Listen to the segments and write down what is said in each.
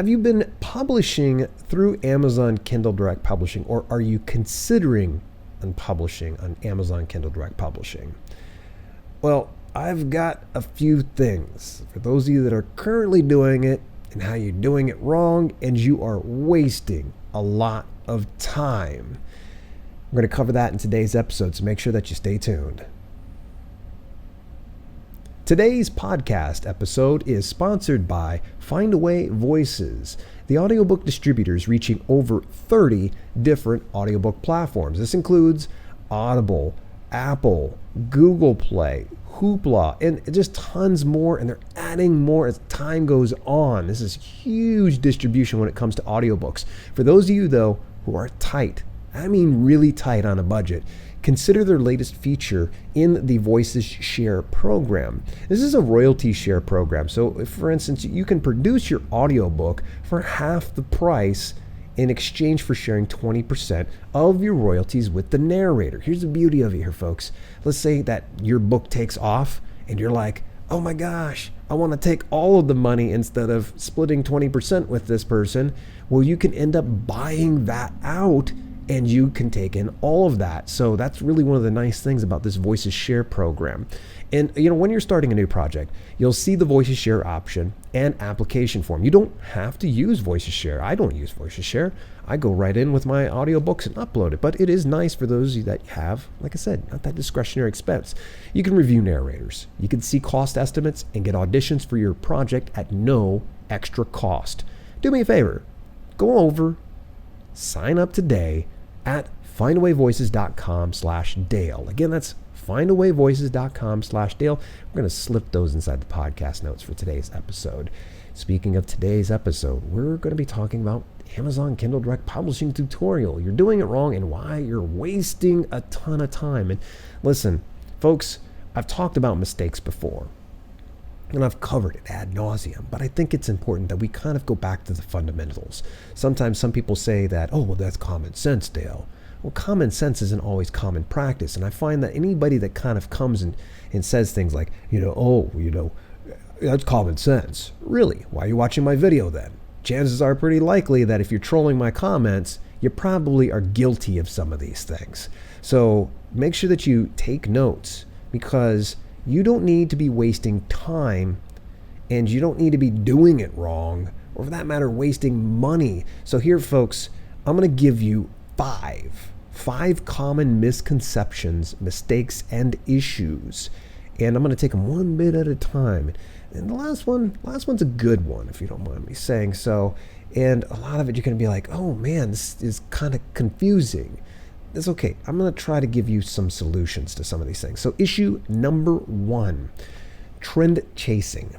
Have you been publishing through Amazon Kindle Direct Publishing, or are you considering publishing on Amazon Kindle Direct Publishing? Well, I've got a few things for those of you that are currently doing it and how you're doing it wrong and you are wasting a lot of time. We're going to cover that in today's episode, so make sure that you stay tuned. Today's podcast episode is sponsored by Findaway Voices, the audiobook distributors reaching over 30 different audiobook platforms. This includes Audible, Apple, Google Play, Hoopla, and just tons more, and they're adding more as time goes on. This is huge distribution when it comes to audiobooks. For those of you, though, who are tight, I mean really tight on a budget, consider their latest feature in the Voices Share program. This is a royalty share program. So if, for instance, you can produce your audiobook for half the price in exchange for sharing 20% of your royalties with the narrator. Here's the beauty of it here, folks. Let's say that your book takes off and you're like, oh my gosh, I want to take all of the money instead of splitting 20% with this person. Well, you can end up buying that out and you can take in all of that. So that's really one of the nice things about this Voices Share program. And when you're starting a new project, you'll see the Voices Share option and application form. You don't have to use Voices Share. I don't use Voices Share. I go right in with my audiobooks and upload it. But it is nice for those of you that have, like I said, not that discretionary expense. You can review narrators. You can see cost estimates and get auditions for your project at no extra cost. Do me a favor. Go over, sign up today at findawayvoices.com/Dale. Again, that's findawayvoices.com/Dale. We're going to slip those inside the podcast notes for today's episode. Speaking of today's episode, we're going to be talking about Amazon Kindle Direct Publishing tutorial. You're doing it wrong and why you're wasting a ton of time. And listen, folks, I've talked about mistakes before. And I've covered it ad nauseum, but I think it's important that we kind of go back to the fundamentals. Sometimes some people say that, oh, well, that's common sense, Dale. Well, common sense isn't always common practice. And I find that anybody that kind of comes and says things like, that's common sense. Really? Why are you watching my video then? Chances are pretty likely that if you're trolling my comments, you probably are guilty of some of these things. So make sure that you take notes, because you don't need to be wasting time and you don't need to be doing it wrong, or for that matter, wasting money. So here, folks, I'm going to give you five common misconceptions, mistakes, and issues. And I'm going to take them one bit at a time. And the last one's a good one, if you don't mind me saying so. And a lot of it, you're going to be like, oh man, this is kind of confusing. It's okay. I'm going to try to give you some solutions to some of these things. So issue number 1, trend chasing.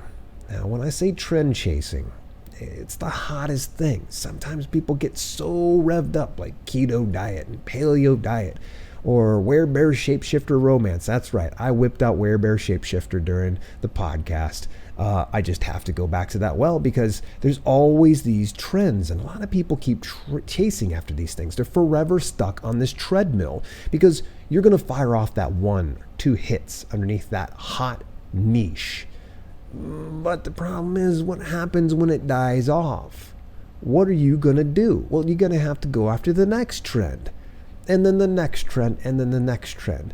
Now, when I say trend chasing, it's the hottest thing. Sometimes people get so revved up, like keto diet and paleo diet, or wear-bear shapeshifter romance. That's right. I whipped out wear-bear shapeshifter during the podcast. I just have to go back to that because there's always these trends, and a lot of people keep chasing after these things. They're forever stuck on this treadmill because you're going to fire off that 1 or 2 hits underneath that hot niche. But the problem is, what happens when it dies off? What are you going to do? Well, you're going to have to go after the next trend, and then the next trend, and then the next trend.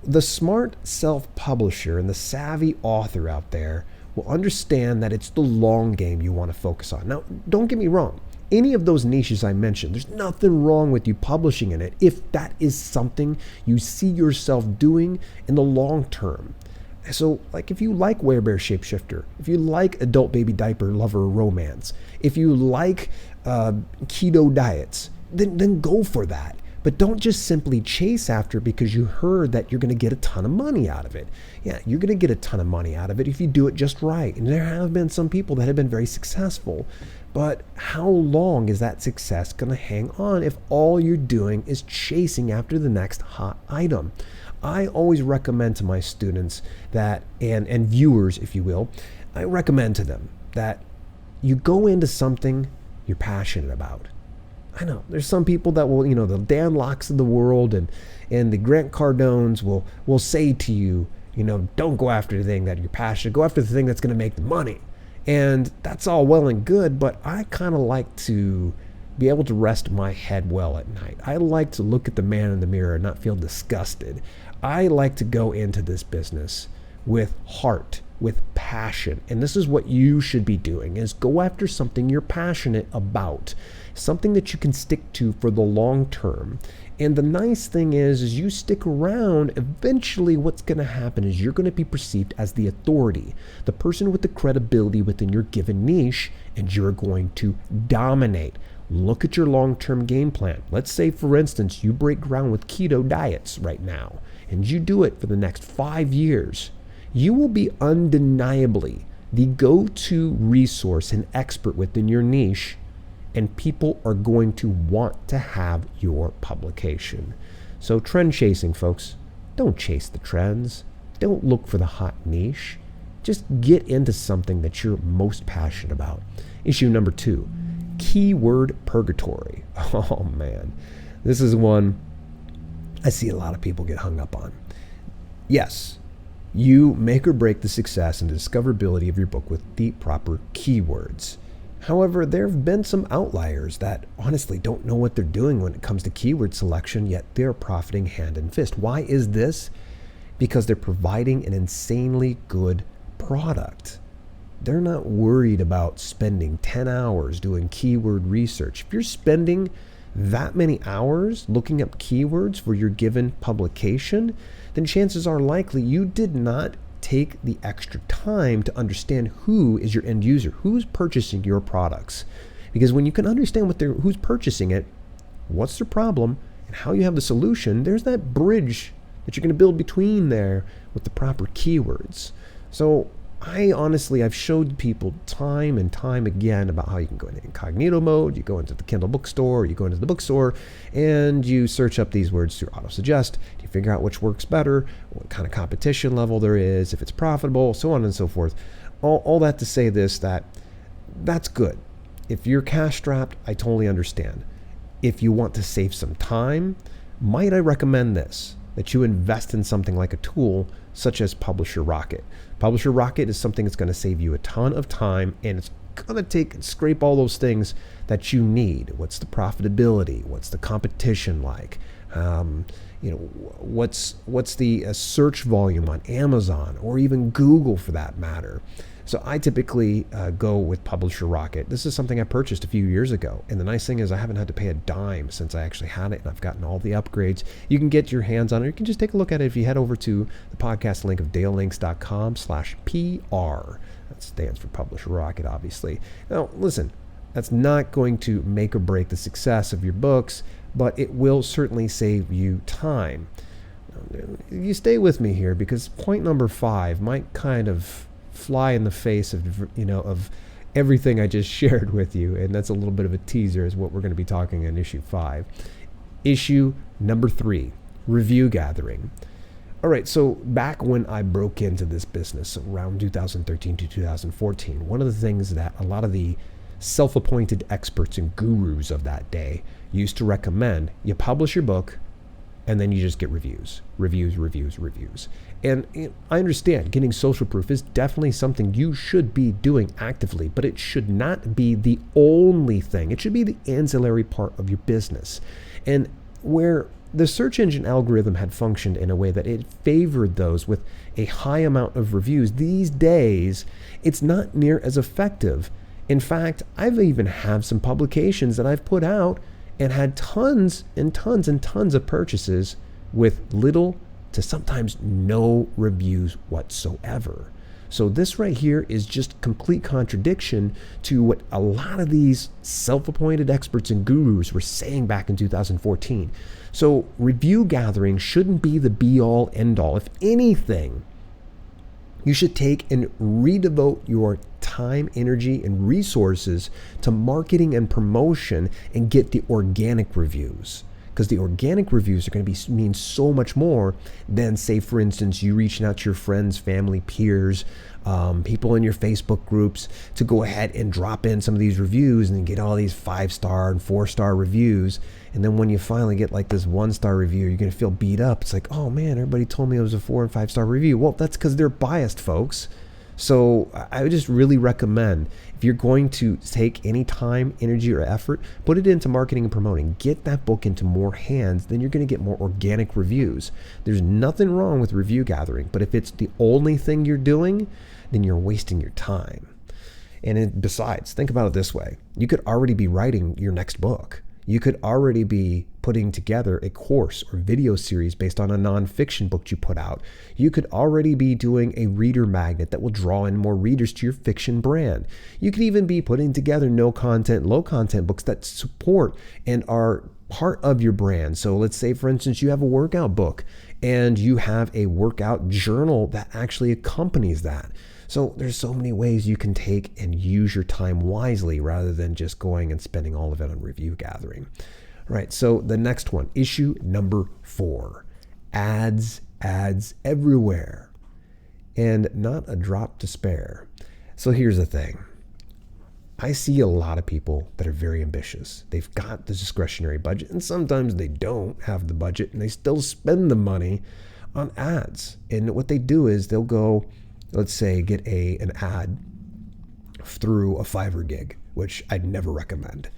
The smart self-publisher and the savvy author out there will understand that it's the long game you want to focus on. Now, don't get me wrong. Any of those niches I mentioned, there's nothing wrong with you publishing in it if that is something you see yourself doing in the long term. So, like, if you like wear-bear shapeshifter, if you like adult baby diaper lover romance, if you like keto diets, then go for that. But don't just simply chase after it because you heard that you're going to get a ton of money out of it. Yeah, you're going to get a ton of money out of it if you do it just right. And there have been some people that have been very successful. But how long is that success going to hang on if all you're doing is chasing after the next hot item? I always recommend to my students that, and viewers, if you will, I recommend to them that you go into something you're passionate about. I know there's some people that will, the Dan Locks of the world and the Grant Cardones will say to you, don't go after the thing that you're passionate, go after the thing that's going to make the money. And that's all well and good, but I kind of like to be able to rest my head well at night. I like to look at the man in the mirror and not feel disgusted. I like to go into this business with heart, with passion. And this is what you should be doing, is go after something you're passionate about, something that you can stick to for the long term. And the nice thing is you stick around, eventually what's going to happen is you're going to be perceived as the authority, the person with the credibility within your given niche, and you're going to dominate. Look at your long-term game plan. Let's say, for instance, you break ground with keto diets right now, and you do it for the next 5 years. You will be undeniably the go-to resource and expert within your niche, and people are going to want to have your publication. So trend chasing, folks. Don't chase the trends. Don't look for the hot niche. Just get into something that you're most passionate about. Issue number 2, keyword purgatory. Oh man, this is one I see a lot of people get hung up on. Yes, you make or break the success and discoverability of your book with the proper keywords. However, there have been some outliers that honestly don't know what they're doing when it comes to keyword selection, yet they're profiting hand and fist. Why is this? Because they're providing an insanely good product. They're not worried about spending 10 hours doing keyword research. If you're spending that many hours looking up keywords for your given publication, then chances are likely you did not take the extra time to understand who is your end user, who's purchasing your products. Because when you can understand who's purchasing it, what's their problem, and how you have the solution, there's that bridge that you're going to build between there with the proper keywords. So I've showed people time and time again about how you can go into incognito mode, you go into the Kindle bookstore, you go into the bookstore, and you search up these words through autosuggest, you figure out which works better, what kind of competition level there is, if it's profitable, so on and so forth. All that to say this, that's good. If you're cash strapped, I totally understand. If you want to save some time, might I recommend this, that you invest in something like a tool such as Publisher Rocket. Publisher Rocket is something that's going to save you a ton of time, and it's going to scrape all those things that you need. What's the profitability? What's the competition like? What's the search volume on Amazon or even Google for that matter? So I typically go with Publisher Rocket. This is something I purchased a few years ago. And the nice thing is I haven't had to pay a dime since I actually had it, and I've gotten all the upgrades. You can get your hands on it. You can just take a look at it if you head over to the podcast link of dalelinks.com/PR. That stands for Publisher Rocket, obviously. Now, listen, that's not going to make or break the success of your books, but it will certainly save you time. You stay with me here, because point number 5 might kind of fly in the face of everything I just shared with you, and that's a little bit of a teaser as what we're going to be talking in issue 5. Issue number 3, review gathering. All right, so back when I broke into this business around 2013 to 2014, one of the things that a lot of the self-appointed experts and gurus of that day used to recommend, you publish your book and then you just get reviews. And I understand getting social proof is definitely something you should be doing actively, but it should not be the only thing. It should be the ancillary part of your business. And where the search engine algorithm had functioned in a way that it favored those with a high amount of reviews, these days, it's not near as effective. In fact, I've even had some publications that I've put out and had tons and tons and tons of purchases with little to sometimes no reviews whatsoever. So this right here is just complete contradiction to what a lot of these self-appointed experts and gurus were saying back in 2014. So review gathering shouldn't be the be-all, end-all. If anything, you should take and redevote your time, energy, and resources to marketing and promotion and get the organic reviews. Because the organic reviews are going to mean so much more than, say, for instance, you reaching out to your friends, family, peers, people in your Facebook groups to go ahead and drop in some of these reviews and get all these 5-star and 4-star reviews. And then when you finally get like this 1-star review, you're going to feel beat up. It's like, oh man, everybody told me it was a 4 and 5-star review. Well, that's because they're biased, folks. So I would just really recommend, if you're going to take any time, energy, or effort, put it into marketing and promoting. Get that book into more hands, then you're going to get more organic reviews. There's nothing wrong with review gathering, but if it's the only thing you're doing, then you're wasting your time. And besides, think about it this way. You could already be writing your next book. You could already be putting together a course or video series based on a nonfiction book you put out. You could already be doing a reader magnet that will draw in more readers to your fiction brand. You could even be putting together no content, low content books that support and are part of your brand. So let's say, for instance, you have a workout book and you have a workout journal that actually accompanies that. So there's so many ways you can take and use your time wisely rather than just going and spending all of it on review gathering. All right, so the next one, issue number 4, ads everywhere, and not a drop to spare. So here's the thing. I see a lot of people that are very ambitious. They've got the discretionary budget, and sometimes they don't have the budget, and they still spend the money on ads. And what they do is they'll go, let's say, get an ad through a Fiverr gig, which I'd never recommend.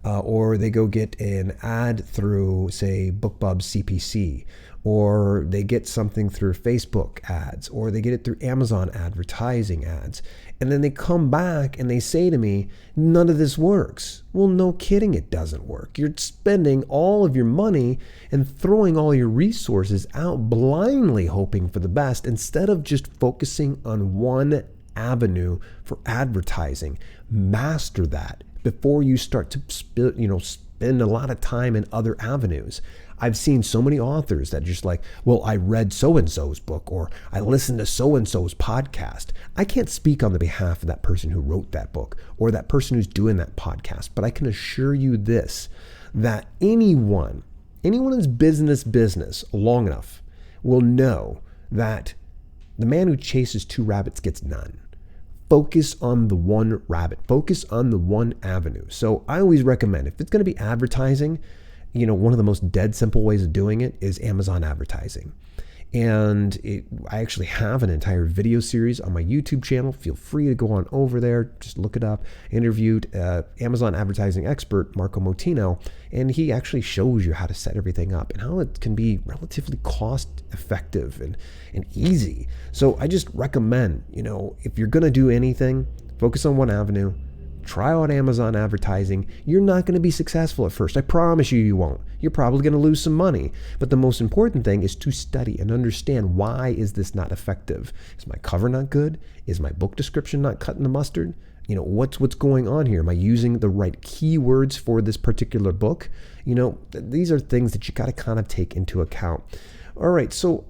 Or they go get an ad through, say, BookBub CPC, or they get something through Facebook ads, or they get it through Amazon advertising ads. And then they come back and they say to me, none of this works. Well, no kidding, it doesn't work. You're spending all of your money and throwing all your resources out blindly hoping for the best instead of just focusing on one avenue for advertising. Master that before you start to spend a lot of time in other avenues. I've seen so many authors that just like, well, I read so-and-so's book, or I listened to so-and-so's podcast. I can't speak on the behalf of that person who wrote that book or that person who's doing that podcast, but I can assure you this, that anyone who's business long enough will know that the man who chases 2 rabbits gets none. Focus on the one rabbit. Focus on the one avenue. So I always recommend, if it's going to be advertising, one of the most dead simple ways of doing it is Amazon advertising. And I actually have an entire video series on my YouTube channel. Feel free to go on over there. Just look it up. I interviewed Amazon advertising expert, Marco Motino, and he actually shows you how to set everything up and how it can be relatively cost effective and easy. So I just recommend, if you're going to do anything, focus on one avenue. Try out Amazon advertising. You're not going to be successful at first. I promise you won't. You're probably going to lose some money. But the most important thing is to study and understand, why is this not effective? Is my cover not good? Is my book description not cutting the mustard? What's going on here? Am I using the right keywords for this particular book? These are things that you got to kind of take into account. All right, so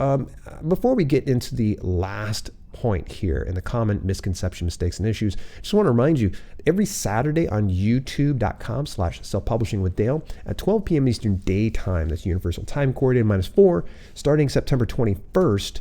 before we get into the last point here in the common misconception, mistakes, and issues, I just want to remind you, every Saturday on youtube.com/selfpublishingwithdale at 12 p.m. Eastern Daytime, that's Universal Time Coordinated -4, starting September 21st,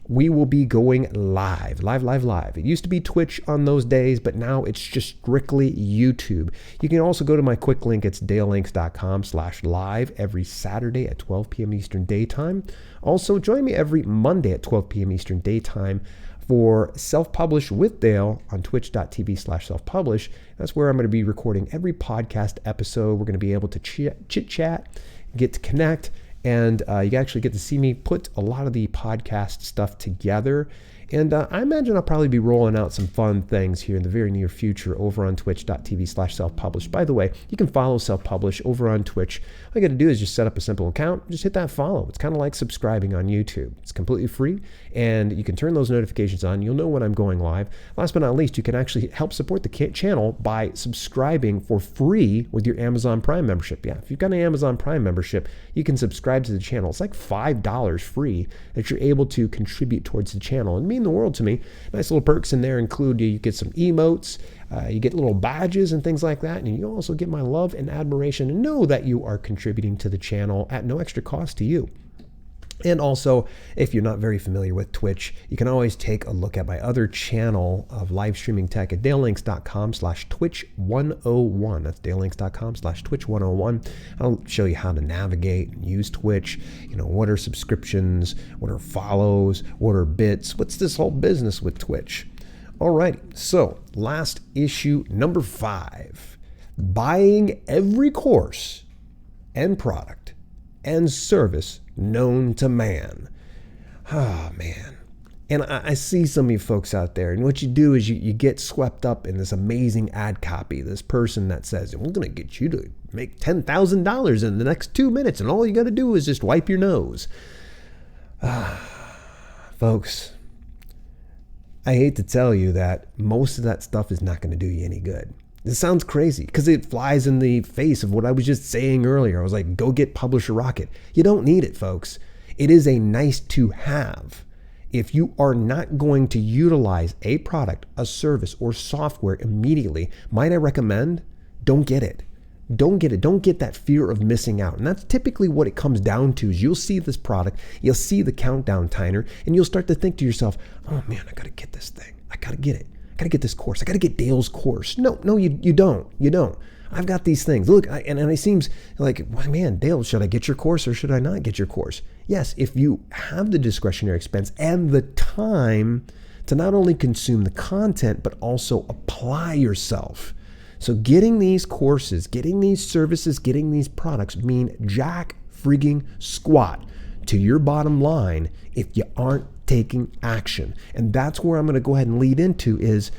we will be going live. It used to be Twitch on those days, but now it's just strictly YouTube. You can also go to my quick link. It's dalelinks.com/live every Saturday at 12 p.m. Eastern Daytime. Also, join me every Monday at 12 p.m. Eastern Daytime for Self-Publish with Dale on twitch.tv/self-publish. That's where I'm going to be recording every podcast episode. We're going to be able to chit-chat, get to connect, and you actually get to see me put a lot of the podcast stuff together. And I imagine I'll probably be rolling out some fun things here in the very near future over on twitch.tv/self-publish. By the way, you can follow Self-Publish over on Twitch. All you got to do is just set up a simple account, just hit that follow. It's kind of like subscribing on YouTube. It's completely free, and you can turn those notifications on. You'll know when I'm going live. Last but not least, you can actually help support the channel by subscribing for free with your Amazon Prime membership. Yeah, if you've got an Amazon Prime membership, you can subscribe to the channel. It's like $5 free that you're able to contribute towards the channel. And mean the world to me. Nice little perks in there include you get some emotes, you get little badges and things like that, and you also get my love and admiration and know that you are contributing to the channel at no extra cost to you. And also, if you're not very familiar with Twitch, you can always take a look at my other channel of live streaming tech at dalelinks.com/twitch101. That's dalelinks.com/twitch101. I'll show you how to navigate and use Twitch. What are subscriptions? What are follows? What are bits? What's this whole business with Twitch? Alrighty, so last issue number 5. Buying every course and product and service known to man. Ah, man. And I see some of you folks out there, and what you do is you get swept up in this amazing ad copy, this person that says, we're going to get you to make $10,000 in the next 2 minutes, and all you got to do is just wipe your nose. Folks, I hate to tell you that most of that stuff is not going to do you any good. This sounds crazy because it flies in the face of what I was just saying earlier. I was like, go get Publisher Rocket. You don't need it, folks. It is a nice to have. If you are not going to utilize a product, a service, or software immediately, might I recommend, don't get it. Don't get it. Don't get that fear of missing out. And that's typically what it comes down to is you'll see this product, you'll see the countdown timer, and you'll start to think to yourself, oh man, I got to get this thing. I got to get it. I got to get this course. I got to get Dale's course. No, you don't. You don't. I've got these things. Look, and it seems like, well, man, Dale, should I get your course or should I not get your course? Yes, if you have the discretionary expense and the time to not only consume the content, but also apply yourself. So getting these courses, getting these services, getting these products mean jack frigging squat to your bottom line if you aren't taking action. And that's where I'm going to go ahead and lead into is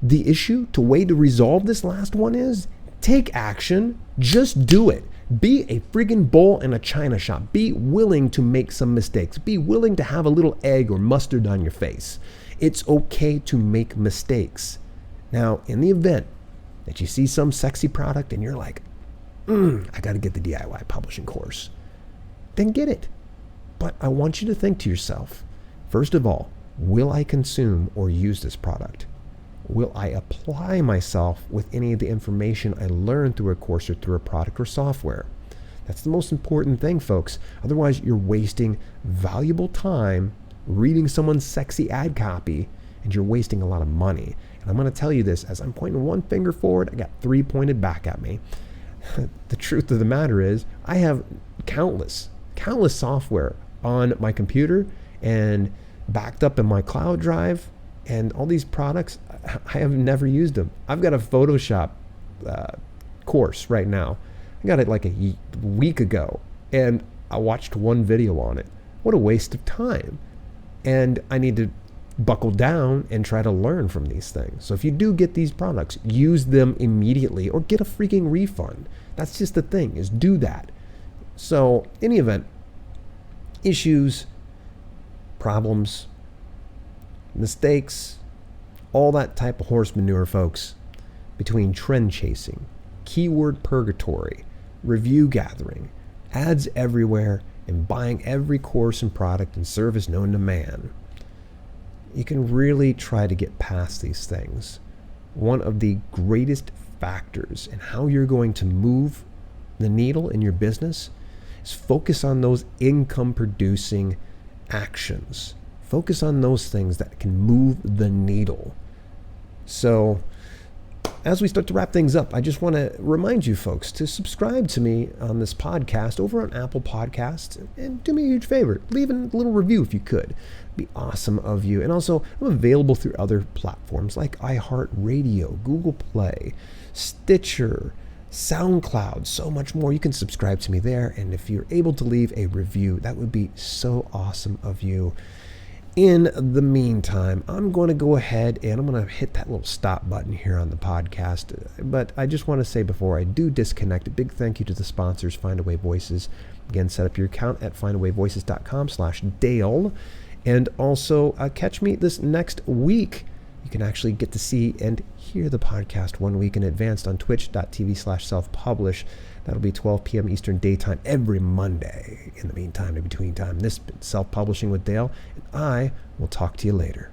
the issue. The way to resolve this last one is take action. Just do it. Be a friggin' bull in a china shop. Be willing to make some mistakes. Be willing to have a little egg or mustard on your face. It's okay to make mistakes. Now, in the event that you see some sexy product and you're like, I got to get the DIY publishing course, then get it. But I want you to think to yourself, first of all, will I consume or use this product? Will I apply myself with any of the information I learned through a course or through a product or software? That's the most important thing, folks. Otherwise, you're wasting valuable time reading someone's sexy ad copy, and you're wasting a lot of money. And I'm going to tell you this, as I'm pointing one finger forward, I got 3 pointed back at me. The truth of the matter is, I have countless software on my computer and backed up in my cloud drive, and all these products, I have never used them. I've got a Photoshop course right now. I got it like a week ago, and I watched one video on it. What a waste of time. And I need to buckle down and try to learn from these things. So if you do get these products, use them immediately or get a freaking refund. That's just the thing, is do that. So in any event, issues, problems, mistakes, all that type of horse manure, folks, between trend chasing, keyword purgatory, review gathering, ads everywhere, and buying every course and product and service known to man. You can really try to get past these things. One of the greatest factors in how you're going to move the needle in your business is focus on those income producing actions. Focus on those things that can move the needle. So as we start to wrap things up, I just want to remind you folks to subscribe to me on this podcast over on Apple Podcasts, and do me a huge favor, leave a little review if you could. It'd be awesome of you. And also, I'm available through other platforms like iHeartRadio, Google Play, Stitcher, SoundCloud, so much more. You can subscribe to me there, and if you're able to leave a review, that would be so awesome of you. In the meantime, I'm going to go ahead and I'm going to hit that little stop button here on the podcast. But I just want to say before I do disconnect, a big thank you to the sponsors, Findaway Voices. Again, set up your account at findawayvoices.com/Dale. And also catch me this next week. You can actually get to see and hear the podcast 1 week in advance on twitch.tv/self-publish. That'll be 12 p.m. Eastern Daytime every Monday. In the meantime, in between time, this has been Self-Publishing with Dale, and I will talk to you later.